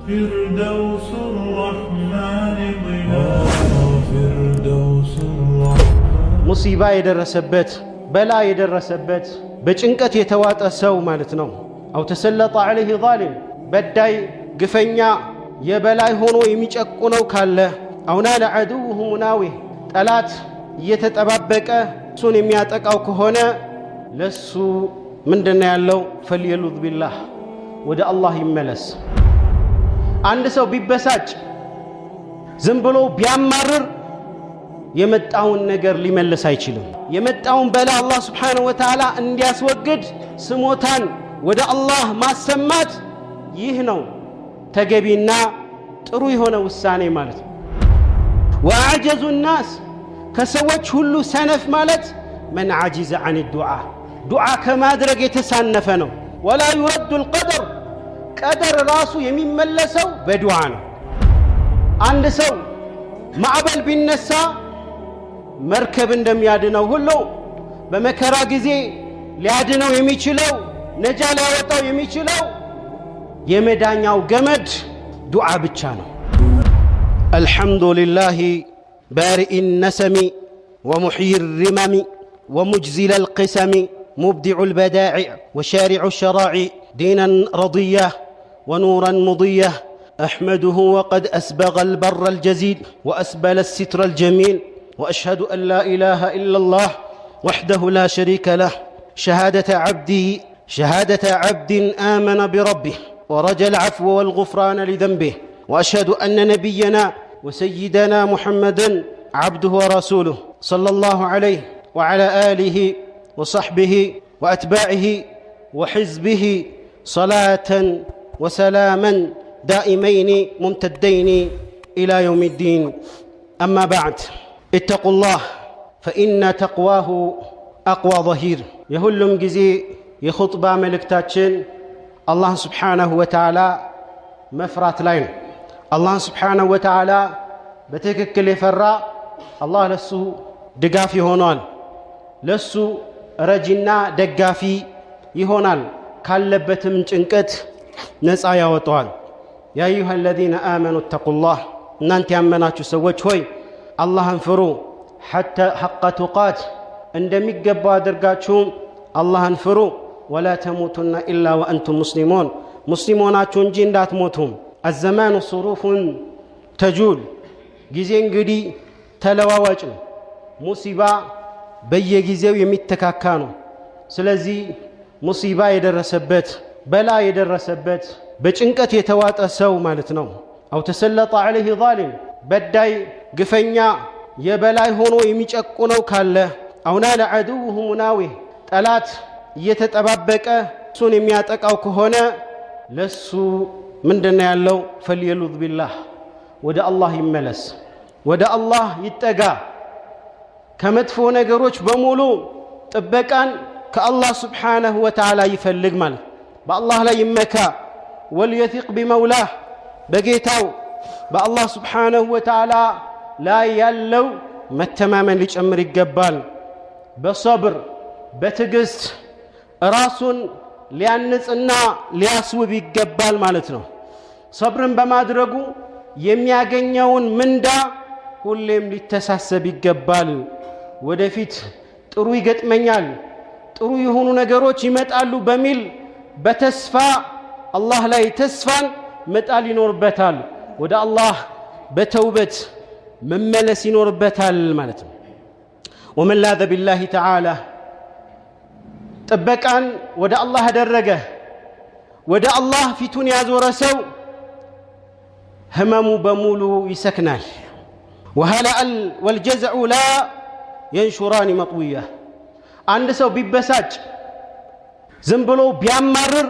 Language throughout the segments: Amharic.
فردوس الرحمن ظلال فردوس الرحمن ሙሲባ የደረሰበት በላ የደረሰበት በጭንቀት የተዋጠ ሰው ማለት ነው። አው ተሰለጠ عليه ظالم በዳይ ግፈኛ የበላይ ሆኖ የሚጨቁነው ካለ አውና ለዐዱሁ ሙናዊህ ጠላት እየተጠባበቀ እሱን የሚያጠቃው ከሆነ ለሱ ምንድነው ያለው? ፈልየሉዝ ቢላህ ወደ አላህ ይመለስ። አንድ ሰው ቢበሳጭ ዝም ብሎ ቢያማርር የመጣውን ነገር ሊመልስ አይችልም። የመጣውን በላ አላህ Subhanahu Wa Ta'ala እንዲያስወግድ ስሞታን ወደ አላህ ማሰማት ይህ ነው ተገቢና ጥሩ የሆነ ውሳኔ ማለት ነው። ወአጀዙ الناس ከሰዎች ሁሉ ሰነፍ ማለት من عجز عن الدعاء ዱዓ ከማድረግ የተሳነፈ ነው። ولا يرد القدر ቀደር ራሱ የሚመለሰው በዱዓ ነው። አንድ ሰው ማዕበል ቢነሳ መርከብ እንደሚያድነው ሁሉ በመከራ ጊዜ ሊያድነው የሚችለው ነጃ ሊያወጣው የሚችለው የመዳኛው ገመድ ዱዓ ብቻ ነው። አልሐምዱሊላህ ባሪኢ النسم ومحيي الرمم ومجزل القسم مبدع البدائع وشارع الشرائع دينا رضيه ونورا مضيه أحمده وقد أسبغ البر الجزيل وأسبل الستر الجميل وأشهد أن لا إله إلا الله وحده لا شريك له شهادة عبد آمن بربه ورجى العفو والغفران لذنبه وأشهد أن نبينا وسيدنا محمدًا عبده ورسوله صلى الله عليه وعلى آله وصحبه وأتباعه وحزبه صلاة وسلاما دائمين ممتدين إلى يوم الدين. أما بعد اتقوا الله فإن تقواه أقوى ظهير. يهلم جزي يخطبا ملكتاتشن الله سبحانه وتعالى مفرات لاين الله سبحانه وتعالى بتككل يفرا الله لسو دقافي هونال لسو رجنا دقافي يهونال كاللبتم جنكت نسعى يوطوال. يا أيها الذين آمنوا اتقوا الله نانتي أمناتو سوّج هوي الله انفروا حتى حق تقات اندمك قبوا درقاتشون الله انفروا ولا تموتن إلا وأنتم مسلمون مسلموناتون جندات موتهم. الزمان صروف تجول جزين قدي تلواواجن مصيبة بي جزيو يمتكاكانو سلزي مصيبة يدرسبت بلا يدرسبت በጭንቀት የተዋጠ ሰው ማለት ነው። አው ተሰለጠ عليه ظالم በዳይ ግፈኛ የበላይ ሆኖ የሚጨቁነው ካለ አውና ለዐዱሁ ሙናዊህ ጠላት እየተጠባበቀ እሱን የሚያጠቃው ከሆነ ለሱ ምንድነው ያለው? ፈልየሉዝ ቢላህ ወደ አላህ ይመለስ፣ ወደ አላህ ይጠጋ፣ ከመጥፎ ነገሮች በሙሉ ጥበቃን ከአላህ Subhanahu Wa Ta'ala ይፈልግ ማለት በአላህ ላይ ይመካ። وليثق بمولاه بقيتاو بالله سبحانه وتعالى لا يلو متماما لجمر الجبال بصبر بتقست راسون ليانسنا لياسوب الجبال مالتنا صبر بما درجو يمياغنيون مندا ሁሌም ሊተሳሰብ ይገባል። ወደፊት ጥሩ ይገጥመኛል፣ ጥሩ የሆኑ ነገሮች ይመጣሉ በሚል በተስፋ الله لا يتسفن متال ينوربتال ودا الله بتوبت مملس ينوربتال مالت. ومن لاذ بالله تعالى تبكان ودا الله درجه ودا الله في تونيا زورسو هممو بمولو يسكنال وهلأ والجزع لا ينشران مطوية. عند سو بيبساج زنبلو بيامرر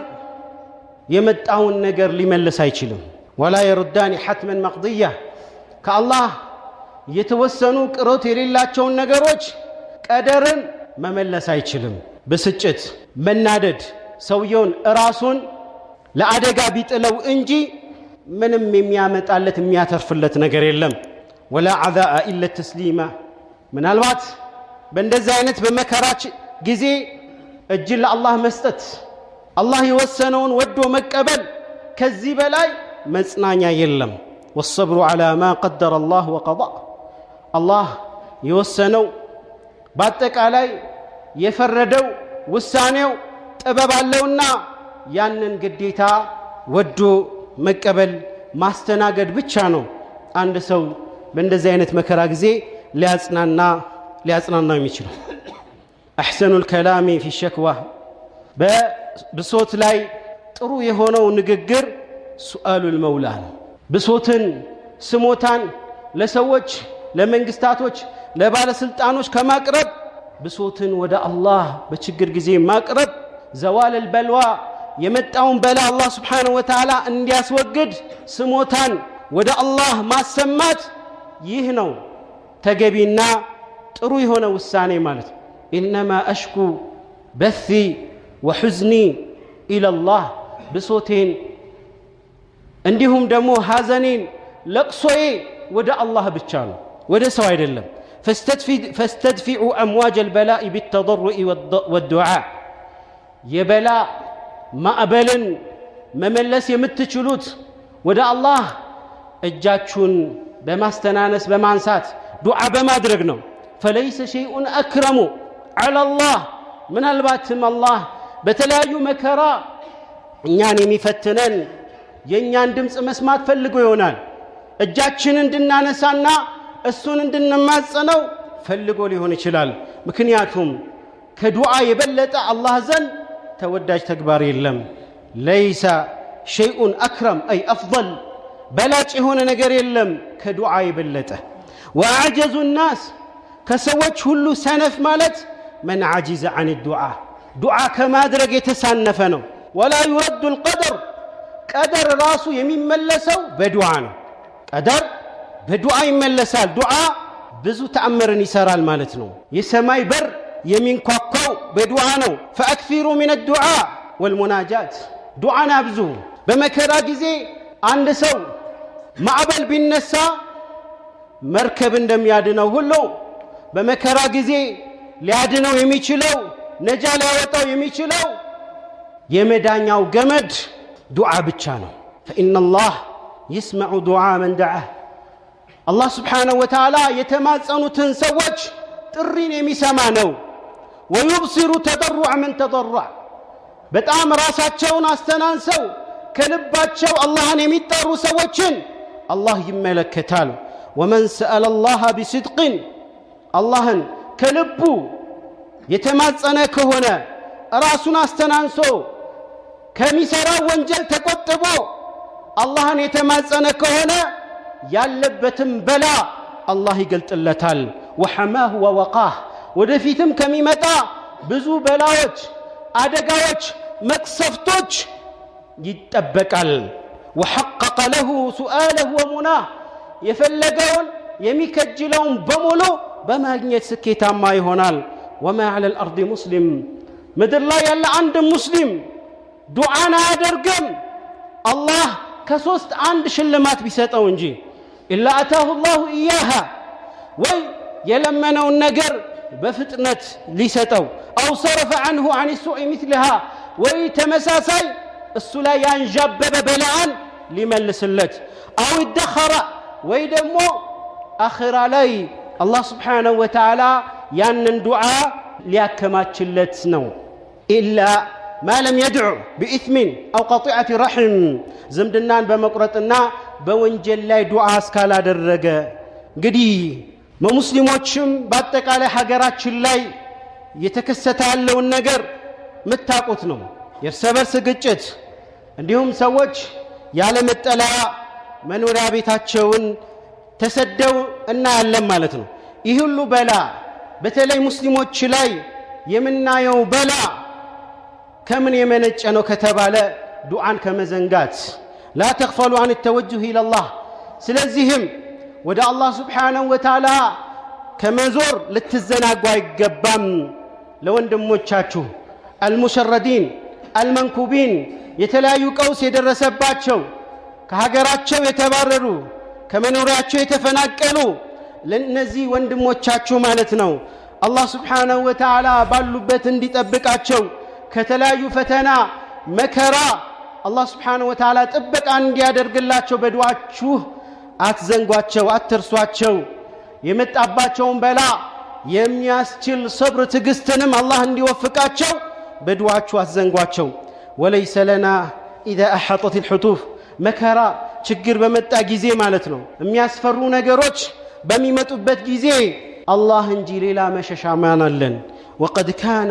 የመጣውን ነገር ሊመልስ አይችልም። ولا يردان حتما مقضيه ከአላህ የተወሰኑ ቅሮት የሌላቸውን ነገሮች ቀደርን መመለስ አይችልም። ብስጭት መናደድ ሰውየውን ራሱን ለአደጋ ቢጥለው እንጂ ምንም የሚያመጣለት የሚያተርፍለት ነገር የለም። ولا عذاء الا التسليم ምናልባት በእንደዚህ አይነት በመከራች ጊዜ እጅ ለአላህ መስጠት الله يوسنون ودو مكبل كذب لاي መጽናኛ የለም والصبر على ما قدر الله وقضى الله የወሰነው በአጠቃላይ የፈረደው ውሳኔው ጥበብ አለውና ያንን ግዴታ ወዶ መቀበል ማስተናገድ ብቻ ነው አንድ ሰው በእንደዚህ አይነት መከራ ጊዜ ሊያጽናና የሚችለው احسن الكلام في الشكوى በብሶት ላይ ጥሩ የሆነው ንግግር سؤال المولى ብሶትን ስሞታን ለሰዎች ለመንግስታቶች ለባለስልጣኖች ከማቅረብ ብሶትን ወደ አላህ በችግር ጊዜ ማቅረብ زوال البلوى የመጣውን በላ አላህ Subhanahu Wa Ta'ala እንዲያስወግድ ስሞታን ወደ አላህ ማሰማት ይህ ነው ተገቢና ጥሩ የሆነ ውሳኔ ማለት انما اشكو بثي وحزني الى الله ብሶቴን እንዲሁም ደግሞ ሐዘኔን ለቅሶዬ ወደ አላህ ብቻ ነው ወደ ሰው አይደለም فاستدفعوا امواج البلاء بالتضرع والدعاء የበላ ማዕበልን መመለስ የምትችሉት ወደ አላህ እጃችሁን በማስተናነስ በማንሳት ዱዓ በማድረግ ነው فليس شيء اكرم على الله من الباتم الله በተለያዩ መከራ እኛን የሚፈትነን የኛን ድምጽ መስማት ፈልጎ ይሆናል እጃችንን እንድናነሳና እሱን እንድንማጸነው ፈልጎ ሊሆን ይችላል ምክንያቱም ከዱዓ የበለጠ አላህ ዘንድ ተወዳጅ ተግባር የለም ليس شيء اكرم اي افضل በላጭ የሆነ ነገር የለም ከዱዓ የበለጠ واعجز الناس ከሰዎች ሁሉ ሰነፍ ማለት من عجز عن الدعاء دعاء ከማድረግ የተሳነፈ ነው ولا يرد القدر قدر ራሱ የሚመለሰው በዱዓ ነው قدر በዱዓ ይመለሳል ዱዓ ብዙ ተአምርን ይሰራል ማለት ነው የሰማይ በር የሚንኳኳው በዱዓ ነው فاكثروا من الدعاء والمناجات دعاء نابزو በመከራ ጊዜ አንድ ሰው ማዕበል ቢነሳ መርከብ እንደሚያድነው ሁሉ በመከራ ጊዜ ሊያድነው የሚችለው ነጃ ሊያወጣው የሚችለው የመዳኛው ገመድ ዱዓ ብቻ ነው فإن الله يسمع دعاء من دعاه الله سبحانه وتعالى የተማጸኑትን ሰዎች ጥሪን የሚሰማ ነው ويبصر تضرع من تضرع በጣም ራሳቸውን አስተናንሰው ከልባቸው አላህን የሚጠሩ ሰዎችን አላህ ይመለከታል ومن سأل الله بصدق አላህን ከልቡ የተማጸነ ከሆነ ራሱን አስተናንሶ ከሚሰራው ወንጀል ተቆጥቦ አላህን የተማጸነ ከሆነ ያለበትም በላ አላህ ይገልጥለታል وحماه ووقاه ወደፊትም ከሚመጣ ብዙ በላዎች አደጋዎች መቅሰፍቶች ይጠበቃል وحقق له سؤاله ومناه የፈለገውን የሚከጅለውን በሙሉ በማግኘት ስኬታማ ይሆናል وما على الارض مسلم ምድር ላይ ያለ አንድ ሙስሊም ዱዓን አያደርግም አላህ ከሶስት አንድ ሽልማት ቢሰጠው እንጂ الا اتاه الله اياها ወይ የለመነውን ነገር በፍጥነት ሊሰጠው او صرف عنه عن السوء مثلها ወይ ተመሳሳይ እሱ ላይ ያንጃበበ በላን ሊመልስለት او ادخر ወይ ደግሞ አኺራ ላይ አላህ Subhanahu Wa Ta'ala ያንን ዱዓ ሊያከማችለት ነው الا ما لم يدعو باثم او قطيعه رحم ዝምድናን በመቁረጥና በወንጀል ላይ ዱዓ እስካላደረገ እንግዲህ ሙስሊሞችም በአጠቃላይ ሀገራችን ላይ የተከሰተ ያለውን ነገር መታቆት ነው የእርስ በርስ ግጭት እንዲሁም ሰዎች ያለ መጠለያ መኖሪያ ቤታቸውን ተሰደው እናያለን ማለት ነው ይህ ሁሉ በላ በተለይ ሙስሊሞች ላይ የምናየው በላ ከምን የመነጨ ነው ከተባለ ዱዓን ከመዘንጋት لا تغفلوا عن التوجه الى الله ስለዚህም ወደ አላህ Subhanahu Wa Ta'ala ከመዞር ልትዘናጉ አይገባም ለወንድሞቻችሁ المشردين المنكوبين የተለያዩ ቀውስ የደረሰባቸው ከሀገራቸው የተባረሩ ከመኖሪያቸው የተፈናቀሉ ለነዚህ ወንድሞቻችሁ ማለት ነው አላህ Subhanahu Wa Ta'ala ባሉበት እንዲጠብቃቸው ከተለያዩ ፈተና መከራ አላህ ስብሓንሁ ወተዓላ ጥበቃ እንዲያደርግላቸው በዱዓችሁ አትዘንጓቸው፣ አትርሷቸው። የመጣባቸውን በላ የሚያስችል ሰብር ትዕግስትንም አላህ እንዲወፍቃቸው በዱዓችሁ አትዘንጓቸው። ወለይሰ ለና ኢዛ አሐጠት ልሑቱፍ መከራ ችግር በመጣ ጊዜ ማለት ነው፣ የሚያስፈሩ ነገሮች በሚመጡበት ጊዜ አላህ እንጂ ሌላ መሸሻ ማን አለን? ወቀድ ካነ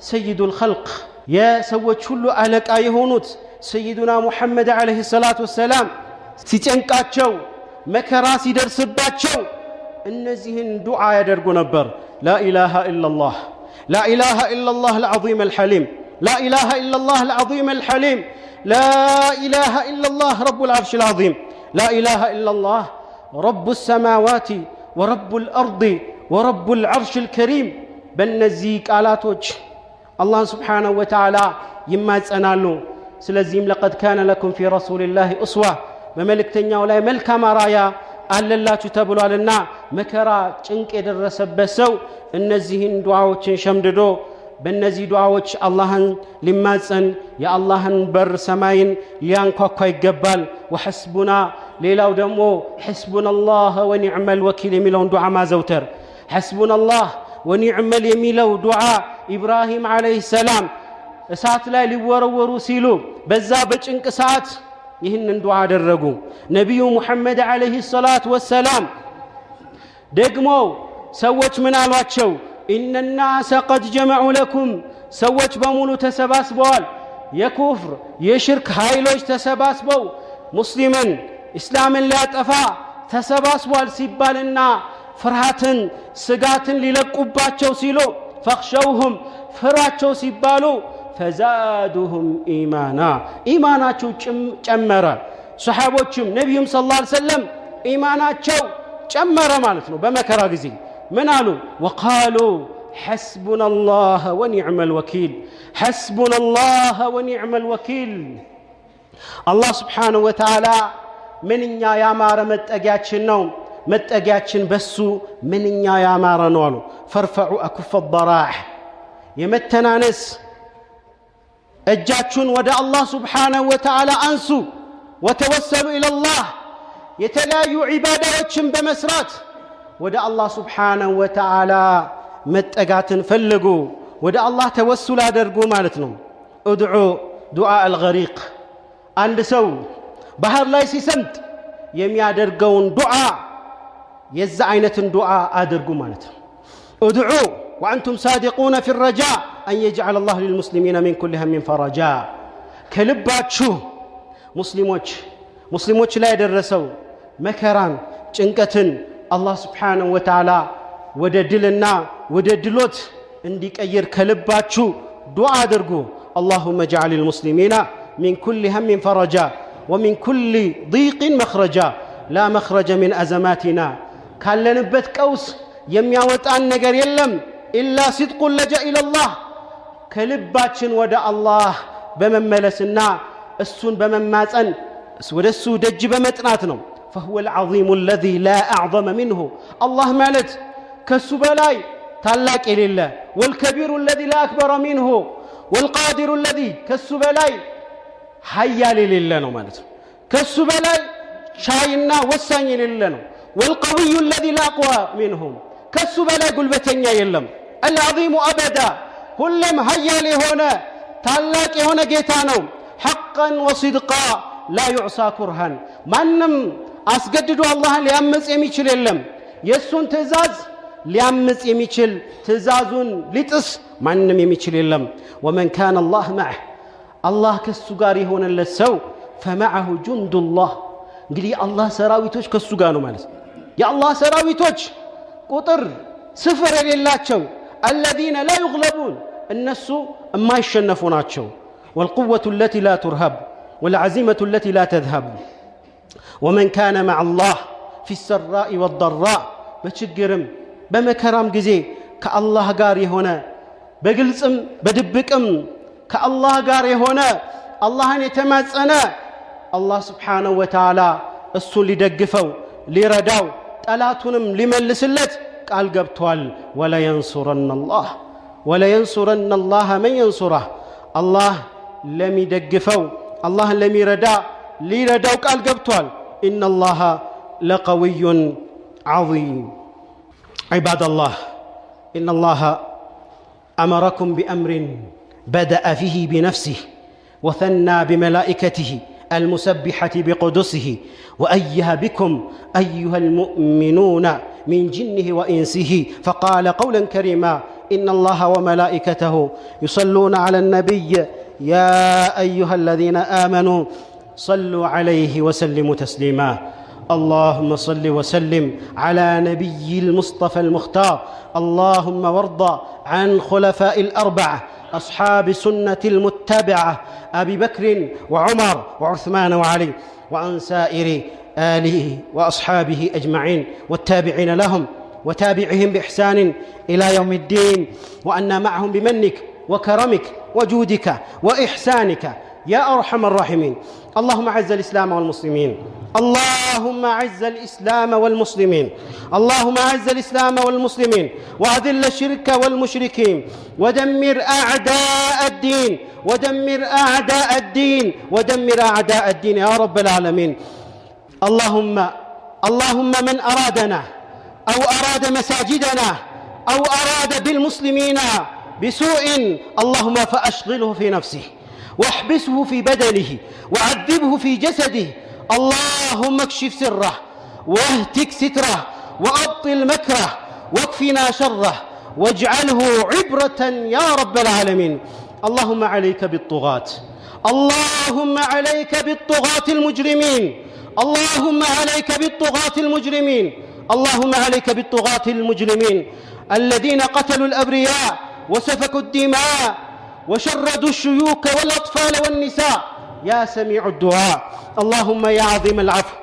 ሰይዱ ልኸልቅ የሰዎች ሁሉ አለቃ የሆኑት ሰይዱና ሙሐመድ ዓለይሂ ሰላቱ ወሰላም ሲጨንቃቸው መከራ ሲደርስባቸው እነዚህን ዱዓ ያደርጉ ነበር። ላኢላሃ ኢላላህ ላኢላሃ ኢላላህ አልዓዚም አልሐሊም ላኢላሃ ኢላላህ አልዓዚም አልሐሊም ላኢላሃ ኢላላህ ረቡል ዓርሺል ዓዚም ላኢላሃ ኢላላህ ረቡ ሰማዋቲ ወረቡል አርዲ ወረቡል ዓርሺል ከሪም። በእነዚህ ቃላቶች አላህን ስብሓንሁ ወተዓላ ይማጸናሉ። ስለዚህም ለቀድ ካነ ለኩም ፊ ረሱሊላሂ እስዋ በመልእክተኛው ላይ መልካም አራያ አለላችሁ ተብሏልና መከራ ጭንቅ የደረሰበት ሰው እነዚህን ዱዓዎችን ሸምድዶ በእነዚህ ዱዓዎች አላህን ሊማጸን የአላህን በር ሰማይን ሊያንኳኳ ይገባል። ወሐስቡና ሌላው ደግሞ ሐስቡናላህ ወኒዕመል ወኪል የሚለውን ዱዓ ማዘውተር። ሐስቡናላህ ወኒዕመል የሚለው ዱዓ ኢብራሂም ዓለይሂ ሰላም እሳት ላይ ሊወረወሩ ሲሉ በዛ በጭንቅ ሰዓት ይህንን ዱዓ አደረጉ። ነቢዩ ሙሐመድ ዓለይሂ ሰላቱ ወሰላም ደግሞ ሰዎች ምን አሏቸው? ኢነናሰ ቀድ ጀመዑ ለኩም ሰዎች በሙሉ ተሰባስበዋል፣ የኩፍር የሽርክ ኃይሎች ተሰባስበው ሙስሊምን እስላምን ሊያጠፋ ተሰባስቧል ሲባልና ፍርሃትን ስጋትን ሊለቁባቸው ሲሉ ፈኽሸውሁም ፍራቸው ሲባሉ ፈዛዱሁም ኢማና ኢማናቸው ጨመረ። ሰሓቦችም ነቢዩም ሰለላሁ ዐለይሂ ወሰለም ኢማናቸው ጨመረ ማለት ነው። በመከራ ጊዜ ምን አሉ? ወቃሉ ሐስቡናላህ ወኒዕመል ወኪል ሐስቡናላህ ወኒዕመል ወኪል። አላህ ስብሓንሁ ወተዓላ ምንኛ ያማረ መጠጊያችን ነው፣ መጠጊያችን በሱ ምንኛ ያማረ ነው አሉ። ፈርፈዑ አኩፈ ضራዕ የመተናነስ እጃችሁን ወደ አላህ ስብሓንሁ ወተዓላ አንሱ። ወተወሰሉ ኢለላህ የተለያዩ ዒባዳዎችን በመስራት ወደ አላህ ስብሓንሁ ወተዓላ መጠጋትን ፈልጉ፣ ወደ አላህ ተወሱል አደርጉ ማለት ነው። እድዑ ዱዓ አልገሪቅ አንድ ሰው ባህር ላይ ሲሰምጥ የሚያደርገውን ዱዓ የዛ አይነትን ዱዓ አድርጉ ማለት ነው። እድዑ ወአንቱም ሳዲቁነ ፊ ረጃ አን የጅዐለ ላሁ ሊልሙስሊሚነ ሚን ኩሊ ሀሚን ፈረጃ። ከልባችሁ ሙስሊሞች ላይ የደረሰው መከራን ጭንቀትን አላህ ስብሓንሁ ወተዓላ ወደ ድልና ወደ ድሎት እንዲቀይር ከልባችሁ ዱዓ አድርጉ። አላሁመ ጅዐል ልሙስሊሚና ሚን ኩሊ ሀሚን ፈረጃ ወሚን ኩሊ ዲቅን መኽረጃ ላ መኽረጀ ሚን አዘማቲና። ካለንበት ቀውስ የሚያወጣን ነገር የለም ኢላ ሲድቁን ለጃ ኢለላህ ከልባችን ወደ አላህ በመመለስና እሱን በመማፀን ወደ እሱ ደጅ በመጥናት ነው። فهو العظيم الذي لا أعظم منه الله مالت كسو بلاي تلاك إليه والكبير الذي لا أكبر منه والقادر الذي كسو بلاي حيا لله مالت كسو بلاي شاينا وساني لله والقوي الذي لا أقوى منهم كسو بلاي قلبتين يلم العظيم أبدا كلهم هيا لي هنا تلاك هنا جيتانو حقا وصدقا لا يعصى كرها ማንም አስገድዶ አላህን ሊያምጽ የሚችል የለም። የሱን ትእዛዝ ሊያምጽ የሚችል ትእዛዙን ሊጥስ ማንም የሚችል የለም። ወመን ካነ አላህ መዐህ አላህ ከሱ ጋር የሆነለት ሰው ፈመዐሁ ጁንዱላህ እንግዲህ የአላህ ሰራዊቶች ከሱ ጋር ነው ማለት ነው። የአላህ ሰራዊቶች ቁጥር ስፍር የሌላቸው አለዚነ ላ ዩግለቡን እነሱ የማይሸነፉ ናቸው። ወልቁወቱ ለቲ ላ ቱርሀብ ወልዓዚመቱ ለቲ ላ ተዝሀብ ወመን ካነ መዐ አላህ ፊ ሰራኢ ወደራእ በችግርም በመከራም ጊዜ ከአላህ ጋር የሆነ በግልጽም በድብቅም ከአላህ ጋር የሆነ አላህን የተማጸነ አላህ ስብሓንሁ ወተዓላ እሱን ሊደግፈው ሊረዳው ጠላቱንም ሊመልስለት ቃል ገብቷል። ወለየንሱረነ አላህ መን የንሱረህ አላህ ለሚደግፈው الله لم يردا ليرداو قال قبطوال إن الله لقوي عظيم. عباد الله، إن الله أمركم بأمر بدأ فيه بنفسه وثنى بملائكته المسبحة بقدسه وأيه بكم أيها المؤمنون من جنه وإنسه فقال قولا كريما إن الله وملائكته يصلون على النبي يا أيها الذين آمنوا صلوا عليه وسلموا تسليما. اللهم صل وسلم على نبي المصطفى المختار. اللهم وارض عن خلفاء الأربعة أصحاب سنة المتبعة أبي بكر وعمر وعثمان وعلي وعن سائر آله وأصحابه أجمعين والتابعين لهم وتابعهم بإحسان إلى يوم الدين، وأنا معهم بمنك وكرمك وجودك وإحسانك يا أرحم الراحمين. اللهم أعز الإسلام والمسلمين، اللهم أعز الإسلام والمسلمين، اللهم أعز الإسلام والمسلمين وأذل الشرك والمشركين ودمر أعداء الدين ودمر أعداء الدين ودمر أعداء الدين يا رب العالمين. اللهم من أرادنا أو أراد مساجدنا أو أراد بالمسلمين بسوء اللهم فأشغله في نفسه واحبسه في بدنه وعذبه في جسده. اللهم اكشف سره واهتك ستره وأبطل مكره واكفنا شره واجعله عبرة يا رب العالمين. اللهم عليك بالطغاة، اللهم عليك بالطغاة المجرمين، اللهم عليك بالطغاة المجرمين، اللهم عليك بالطغاة المجرمين الذين قتلوا الأبرياء وسفكوا الدماء وشردوا الشيوخ والأطفال والنساء. يا سميع الدعاء، اللهم يا عظيم العفو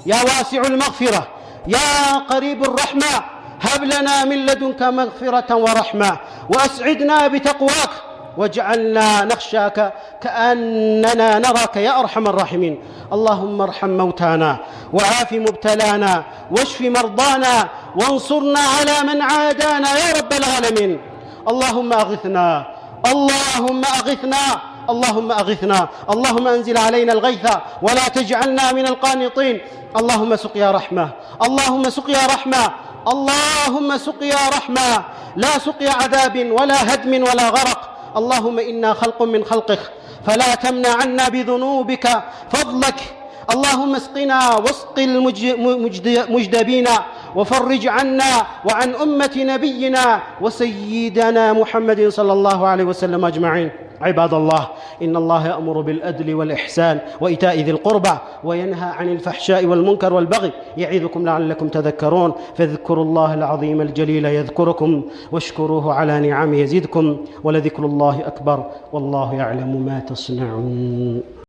يا واسع المغفرة يا قريب الرحمة هب لنا من لدنك مغفرة ورحمة وأسعدنا بتقواك واجعلنا نخشاك كأننا نراك يا أرحم الراحمين. اللهم ارحم موتانا وعاف مبتلانا واشف مرضانا وانصرنا على من عادانا يا رب العالمين. اللهم أغثنا، اللهم أغثنا، اللهم أغثنا، اللهم أنزل علينا الغيث ولا تجعلنا من القانطين. اللهم سقيا رحمة، اللهم سقيا رحمة، اللهم سقيا رحمة لا سقيا عذاب ولا هدم ولا غرق. اللهم إنا خلق من خلقك فلا تمنع عنا بذنوبك فضلك. اللهم اسقنا واسق المجدبين وفرج عنا وعن أمة نبينا وسيدنا محمد صلى الله عليه وسلم أجمعين. عباد الله، إن الله يأمر بالعدل والإحسان وإيتاء ذي القربى وينهى عن الفحشاء والمنكر والبغي يعظكم لعلكم تذكرون. فاذكروا الله العظيم الجليل يذكركم واشكروه على نعمه يزدكم ولذكر الله أكبر والله يعلم ما تصنعون.